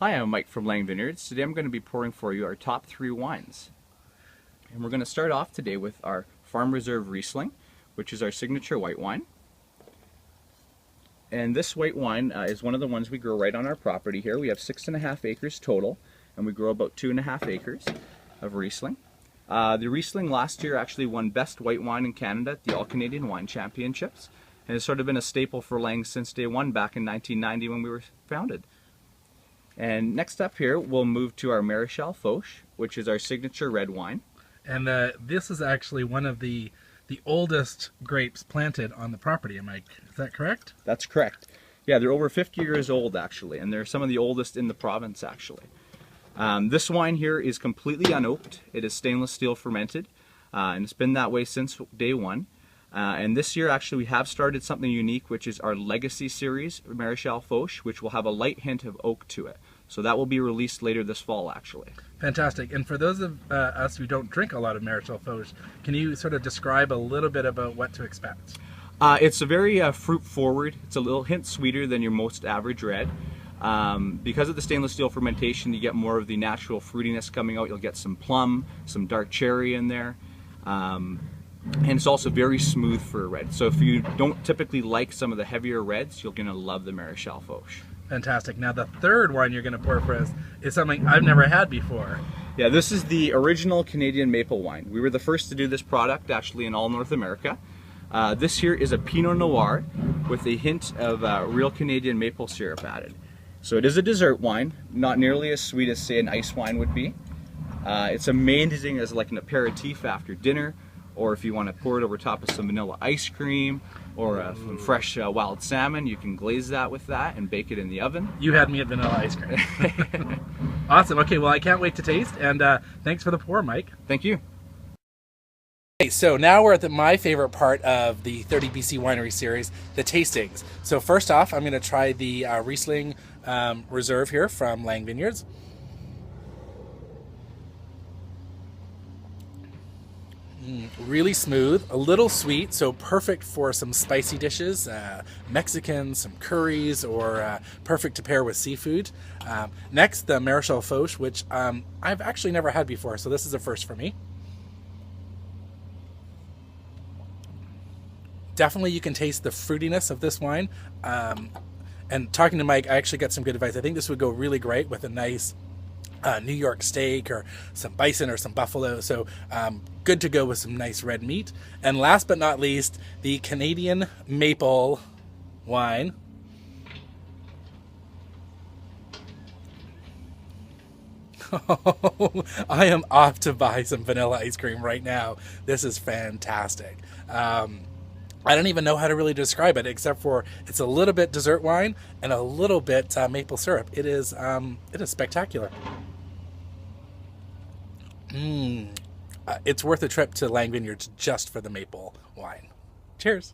Hi, I'm Mike from Lang Vineyards. Today I'm going to be pouring for you our top 3 wines. And we're going to start off today with our Farm Reserve Riesling, which is our signature white wine. And this white wine is one of the ones we grow right on our property here. We have 6.5 acres total, and we grow about 2.5 acres of Riesling. The Riesling last year actually won Best White Wine in Canada at the All-Canadian Wine Championships, and it's sort of been a staple for Lang since day one back in 1990 when we were founded. And next up here, we'll move to our Maréchal Foch, which is our signature red wine. And this is actually one of the oldest grapes planted on the property, Mike. Is that correct? That's correct. Yeah, they're over 50 years old actually, and they're some of the oldest in the province actually. This wine here is completely unoaked. It is stainless steel fermented, and it's been that way since day one. And this year actually we have started something unique, which is our Legacy Series Maréchal Foch, which will have a light hint of oak to it. So that will be released later this fall actually. Fantastic. And for those of us who don't drink a lot of Maréchal Foch, can you sort of describe a little bit about what to expect? It's a very fruit forward. It's a little hint sweeter than your most average red. Because of the stainless steel fermentation, you get more of the natural fruitiness coming out. You'll get some plum, some dark cherry in there. And it's also very smooth for a red. So if you don't typically like some of the heavier reds, you're going to love the Maréchal Foch. Fantastic. Now the third wine you're going to pour for us is something I've never had before. Yeah, this is the original Canadian maple wine. We were the first to do this product actually in all North America. This here is a Pinot Noir with a hint of real Canadian maple syrup added. So it is a dessert wine, not nearly as sweet as say an ice wine would be. It's amazing as like an aperitif after dinner, or if you want to pour it over top of some vanilla ice cream or some fresh wild salmon, you can glaze that with that and bake it in the oven. You had me at vanilla ice cream. Awesome. Okay, well I can't wait to taste, and thanks for the pour, Mike. Thank you. Okay, so now we're at my favorite part of the 30 BC Winery series, the tastings. So first off, I'm going to try the Riesling Reserve here from Lang Vineyards. Really smooth, a little sweet, so perfect for some spicy dishes, Mexican, some curries, or perfect to pair with seafood. Next, the Maréchal Foch, which I've actually never had before, so this is a first for me. Definitely you can taste the fruitiness of this wine. And talking to Mike, I actually got some good advice. I think this would go really great with a nice New York steak or some bison or some buffalo. So good to go with some nice red meat. And last but not least, the Canadian maple wine. I am off to buy some vanilla ice cream right now. This is fantastic. I don't even know how to really describe it, except for it's a little bit dessert wine and a little bit maple syrup. It is spectacular. It's worth a trip to Lang Vineyards just for the maple wine. Cheers.